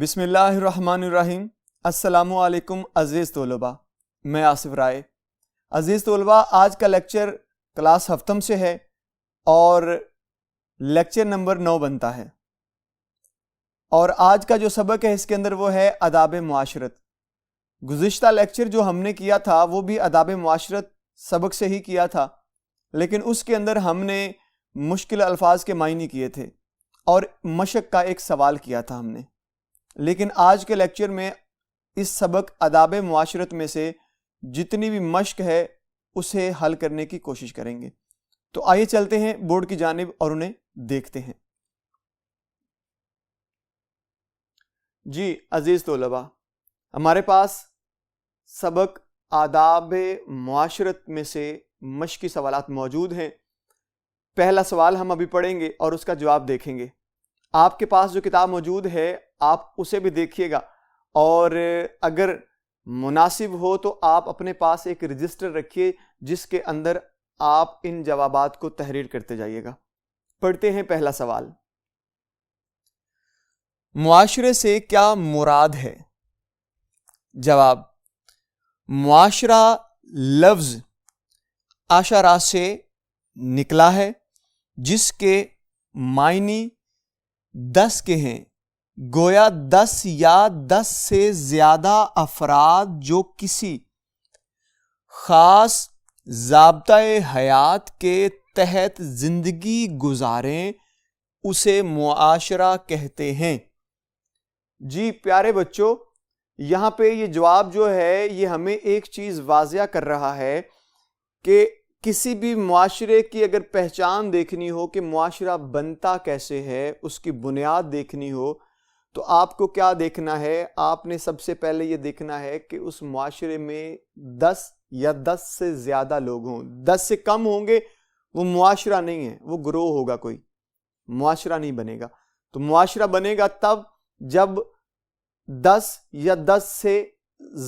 بسم اللہ الرحمن الرحیم۔ السلام علیکم عزیز طلباء، میں آصف رائے۔ عزیز طلباء، آج کا لیکچر کلاس ہفتم سے ہے اور لیکچر نمبر 9 بنتا ہے، اور آج کا جو سبق ہے اس کے اندر وہ ہے آداب معاشرت۔ گزشتہ لیکچر جو ہم نے کیا تھا وہ بھی آداب معاشرت سبق سے ہی کیا تھا، لیکن اس کے اندر ہم نے مشکل الفاظ کے معنی کیے تھے اور مشق کا ایک سوال کیا تھا ہم نے۔ لیکن آج کے لیکچر میں اس سبق آداب معاشرت میں سے جتنی بھی مشق ہے اسے حل کرنے کی کوشش کریں گے۔ تو آئیے چلتے ہیں بورڈ کی جانب اور انہیں دیکھتے ہیں۔ جی عزیز طلباء، ہمارے پاس سبق آداب معاشرت میں سے مشقی سوالات موجود ہیں۔ پہلا سوال ہم ابھی پڑھیں گے اور اس کا جواب دیکھیں گے۔ آپ کے پاس جو کتاب موجود ہے آپ اسے بھی دیکھیے گا، اور اگر مناسب ہو تو آپ اپنے پاس ایک رجسٹر رکھیے جس کے اندر آپ ان جوابات کو تحریر کرتے جائیے گا۔ پڑھتے ہیں پہلا سوال۔ معاشرے سے کیا مراد ہے؟ جواب: معاشرہ لفظ عشرہ سے نکلا ہے جس کے معنی 10 کے ہیں، گویا 10 یا 10 سے زیادہ افراد جو کسی خاص ضابطۂ حیات کے تحت زندگی گزاریں اسے معاشرہ کہتے ہیں۔ جی پیارے بچوں، یہاں پہ یہ جواب جو ہے یہ ہمیں ایک چیز واضح کر رہا ہے کہ کسی بھی معاشرے کی اگر پہچان دیکھنی ہو کہ معاشرہ بنتا کیسے ہے، اس کی بنیاد دیکھنی ہو، تو آپ کو کیا دیکھنا ہے؟ آپ نے سب سے پہلے یہ دیکھنا ہے کہ اس معاشرے میں 10 یا 10 سے زیادہ لوگ ہوں۔ 10 سے کم ہوں گے وہ معاشرہ نہیں ہے، وہ گروہ ہوگا، کوئی معاشرہ نہیں بنے گا۔ تو معاشرہ بنے گا تب جب 10 یا 10 سے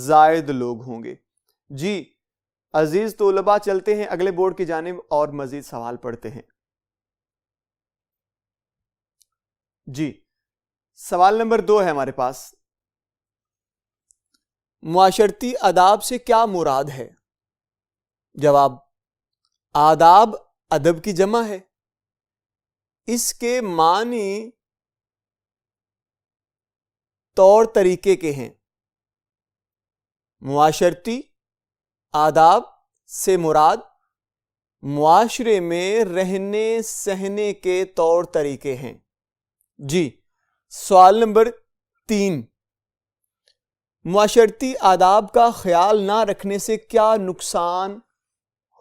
زائد لوگ ہوں گے۔ جی عزیز طلباء، چلتے ہیں اگلے بورڈ کی جانب اور مزید سوال پڑھتے ہیں۔ جی سوال نمبر 2 ہے ہمارے پاس۔ معاشرتی آداب سے کیا مراد ہے؟ جواب: آداب ادب کی جمع ہے، اس کے معنی طور طریقے کے ہیں۔ معاشرتی آداب سے مراد معاشرے میں رہنے سہنے کے طور طریقے ہیں۔ جی سوال نمبر 3، معاشرتی آداب کا خیال نہ رکھنے سے کیا نقصان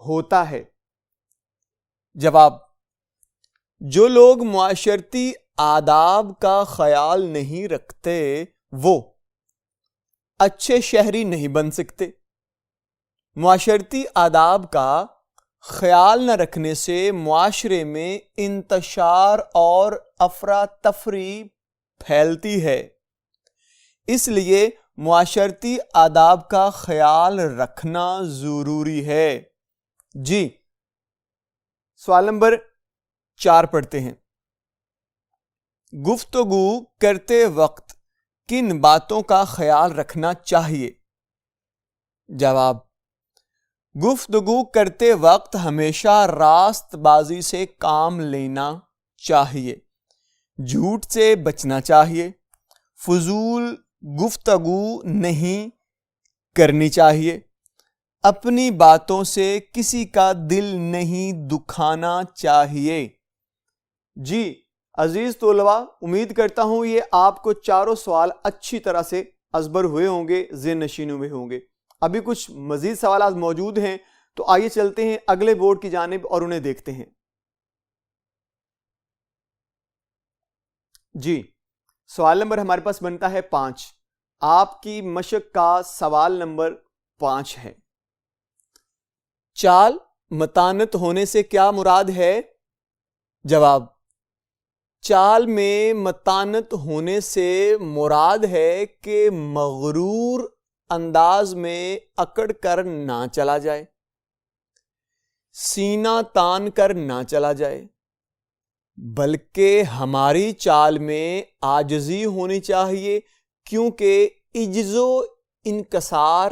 ہوتا ہے؟ جواب: جو لوگ معاشرتی آداب کا خیال نہیں رکھتے وہ اچھے شہری نہیں بن سکتے۔ معاشرتی آداب کا خیال نہ رکھنے سے معاشرے میں انتشار اور افراتفری پھیلتی ہے، اس لیے معاشرتی آداب کا خیال رکھنا ضروری ہے۔ جی سوال نمبر 4 پڑھتے ہیں۔ گفتگو کرتے وقت کن باتوں کا خیال رکھنا چاہیے؟ جواب: گفتگو کرتے وقت ہمیشہ راست بازی سے کام لینا چاہیے، جھوٹ سے بچنا چاہیے، فضول گفتگو نہیں کرنی چاہیے، اپنی باتوں سے کسی کا دل نہیں دکھانا چاہیے۔ جی عزیز طلباء، امید کرتا ہوں یہ آپ کو چاروں سوال اچھی طرح سے ازبر ہوئے ہوں گے، ذہن نشین ہوئے ہوں گے۔ ابھی کچھ مزید سوالات موجود ہیں، تو آئیے چلتے ہیں اگلے بورڈ کی جانب اور انہیں دیکھتے ہیں۔ جی سوال نمبر ہمارے پاس بنتا ہے 5۔ آپ کی مشق کا سوال نمبر 5 ہے۔ چال متانت ہونے سے کیا مراد ہے؟ جواب: چال میں متانت ہونے سے مراد ہے کہ مغرور انداز میں اکڑ کر نہ چلا جائے، سینہ تان کر نہ چلا جائے، بلکہ ہماری چال میں عاجزی ہونی چاہیے، کیونکہ عجز و انکسار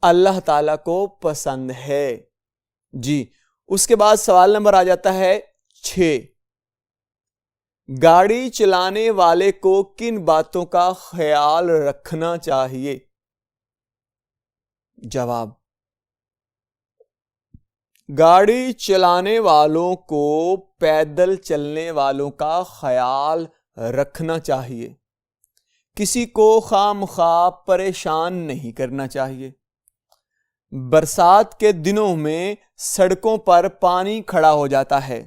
اللہ تعالیٰ کو پسند ہے. جی اس کے بعد سوال نمبر آ جاتا ہے 6. گاڑی چلانے والے کو کن باتوں کا خیال رکھنا چاہیے؟ جواب: گاڑی چلانے والوں کو پیدل چلنے والوں کا خیال رکھنا چاہیے. کسی کو خواہ مخواہ پریشان نہیں کرنا چاہیے. برسات کے دنوں میں سڑکوں پر پانی کھڑا ہو جاتا ہے.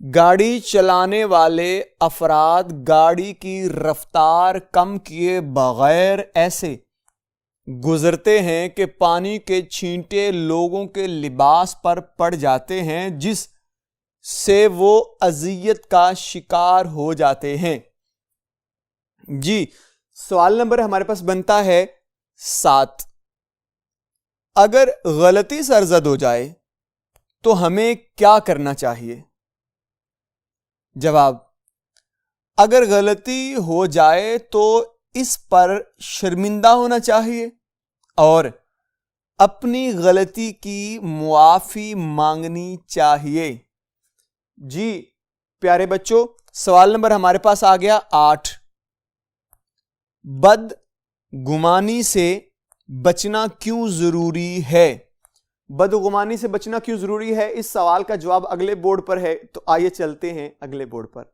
گاڑی چلانے والے افراد گاڑی کی رفتار کم کیے بغیر ایسے گزرتے ہیں کہ پانی کے چھینٹے لوگوں کے لباس پر پڑ جاتے ہیں، جس سے وہ اذیت کا شکار ہو جاتے ہیں. جی سوال نمبر ہمارے پاس بنتا ہے 7. اگر غلطی سرزد ہو جائے تو ہمیں کیا کرنا چاہیے؟ جواب: اگر غلطی ہو جائے تو اس پر شرمندہ ہونا چاہیے اور اپنی غلطی کی معافی مانگنی چاہیے. جی پیارے بچوں، سوال نمبر ہمارے پاس آ گیا 8. بد گمانی سے بچنا کیوں ضروری ہے؟ بدگمانی سے بچنا کیوں ضروری ہے؟ اس سوال کا جواب اگلے بورڈ پر ہے، تو آئیے چلتے ہیں اگلے بورڈ پر.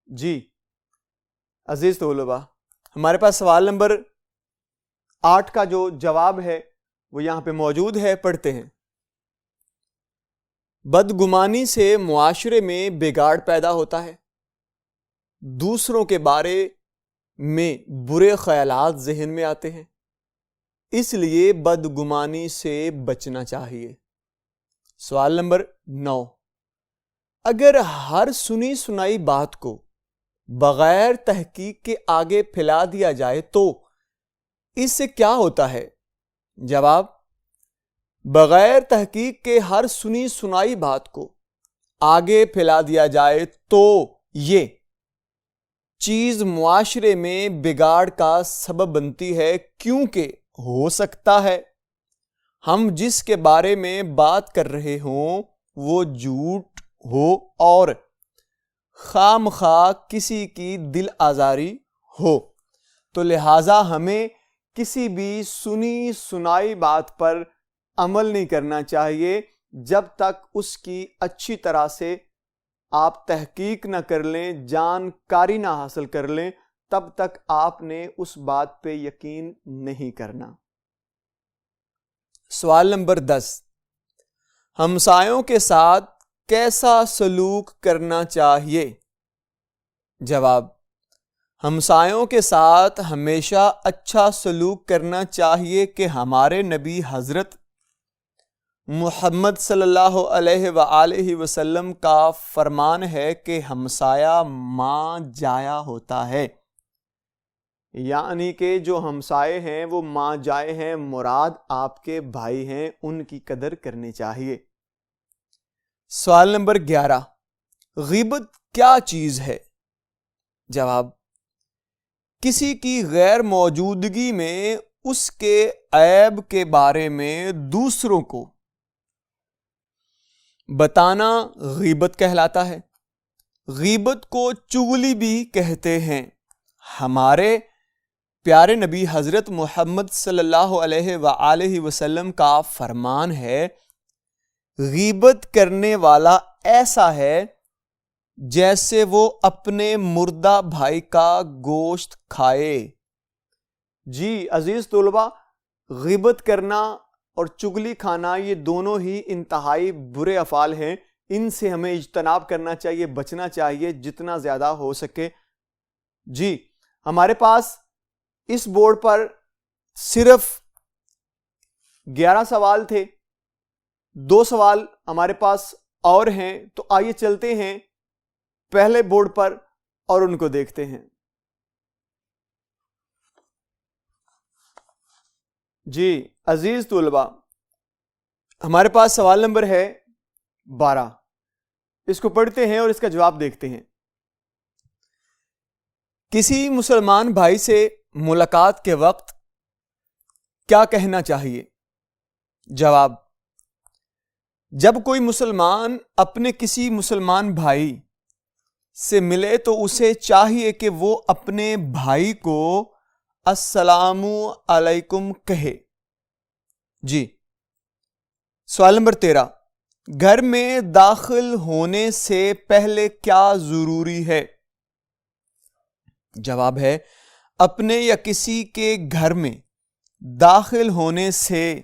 جی عزیز طلباء، ہمارے پاس سوال نمبر 8 کا جو جواب ہے وہ یہاں پہ موجود ہے، پڑھتے ہیں. بدگمانی سے معاشرے میں بگاڑ پیدا ہوتا ہے. دوسروں کے بارے میں برے خیالات ذہن میں آتے ہیں، اس لیے بدگمانی سے بچنا چاہیے. سوال نمبر 9. اگر ہر سنی سنائی بات کو بغیر تحقیق کے آگے پھیلا دیا جائے تو اس سے کیا ہوتا ہے؟ جواب: بغیر تحقیق کے ہر سنی سنائی بات کو آگے پھیلا دیا جائے تو یہ چیز معاشرے میں بگاڑ کا سبب بنتی ہے، کیونکہ ہو سکتا ہے ہم جس کے بارے میں بات کر رہے ہوں وہ جھوٹ ہو اور خواہ مخواہ کسی کی دل آزاری ہو. تو لہٰذا ہمیں کسی بھی سنی سنائی بات پر عمل نہیں کرنا چاہیے جب تک اس کی اچھی طرح سے آپ تحقیق نہ کر لیں، جانکاری نہ حاصل کر لیں، تب تک آپ نے اس بات پہ یقین نہیں کرنا. سوال نمبر 10. ہمسایوں کے ساتھ کیسا سلوک کرنا چاہیے؟ جواب: ہمسایوں کے ساتھ ہمیشہ اچھا سلوک کرنا چاہیے کہ ہمارے نبی حضرت محمد صلی اللہ علیہ وآلہ وسلم کا فرمان ہے کہ ہمسایہ ماں جایا ہوتا ہے. یعنی کہ جو ہمسائے ہیں وہ ماں جائے ہیں، مراد آپ کے بھائی ہیں، ان کی قدر کرنی چاہیے. سوال نمبر 11. غیبت کیا چیز ہے؟ جواب: کسی کی غیر موجودگی میں اس کے عیب کے بارے میں دوسروں کو بتانا غیبت کہلاتا ہے. غیبت کو چغلی بھی کہتے ہیں. ہمارے پیارے نبی حضرت محمد صلی اللہ علیہ وآلہ وسلم کا فرمان ہے، غیبت کرنے والا ایسا ہے جیسے وہ اپنے مردہ بھائی کا گوشت کھائے. جی عزیز طلباء، غیبت کرنا اور چغلی کھانا یہ دونوں ہی انتہائی برے افعال ہیں. ان سے ہمیں اجتناب کرنا چاہیے، بچنا چاہیے جتنا زیادہ ہو سکے. جی ہمارے پاس اس بورڈ پر صرف 11 سوال تھے، 2 سوال ہمارے پاس اور ہیں، تو آئیے چلتے ہیں پہلے بورڈ پر اور ان کو دیکھتے ہیں. جی عزیز طلباء، ہمارے پاس سوال نمبر ہے 12. اس کو پڑھتے ہیں اور اس کا جواب دیکھتے ہیں. کسی مسلمان بھائی سے ملاقات کے وقت کیا کہنا چاہیے؟ جواب: جب کوئی مسلمان اپنے کسی مسلمان بھائی سے ملے تو اسے چاہیے کہ وہ اپنے بھائی کو السلام علیکم کہے۔ جی، سوال نمبر 13، گھر میں داخل ہونے سے پہلے کیا ضروری ہے؟ جواب ہے اپنے یا کسی کے گھر میں داخل ہونے سے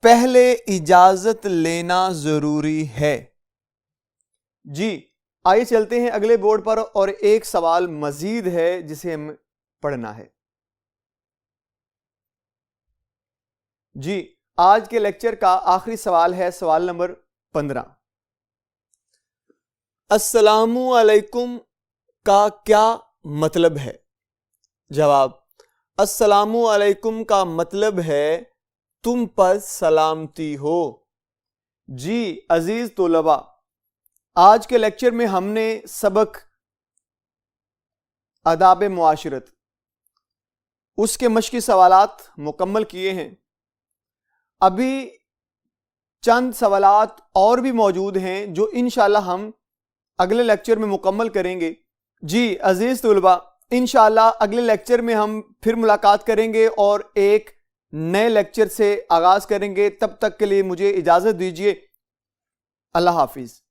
پہلے اجازت لینا ضروری ہے۔ جی، آئیے چلتے ہیں اگلے بورڈ پر، اور ایک سوال مزید ہے جسے ہم پڑھنا ہے۔ جی، آج کے لیکچر کا آخری سوال ہے، سوال نمبر 15۔ السلام علیکم کا کیا مطلب ہے؟ جواب: السلام علیکم کا مطلب ہے تم پر سلامتی ہو۔ جی عزیز طلباء، آج کے لیکچر میں ہم نے سبق آداب معاشرت اس کے مشقی سوالات مکمل کیے ہیں۔ ابھی چند سوالات اور بھی موجود ہیں جو انشاءاللہ ہم اگلے لیکچر میں مکمل کریں گے۔ جی عزیز طلباء، انشاءاللہ اگلے لیکچر میں ہم پھر ملاقات کریں گے اور ایک نئے لیکچر سے آغاز کریں گے۔ تب تک کے لیے مجھے اجازت دیجیے۔ اللہ حافظ۔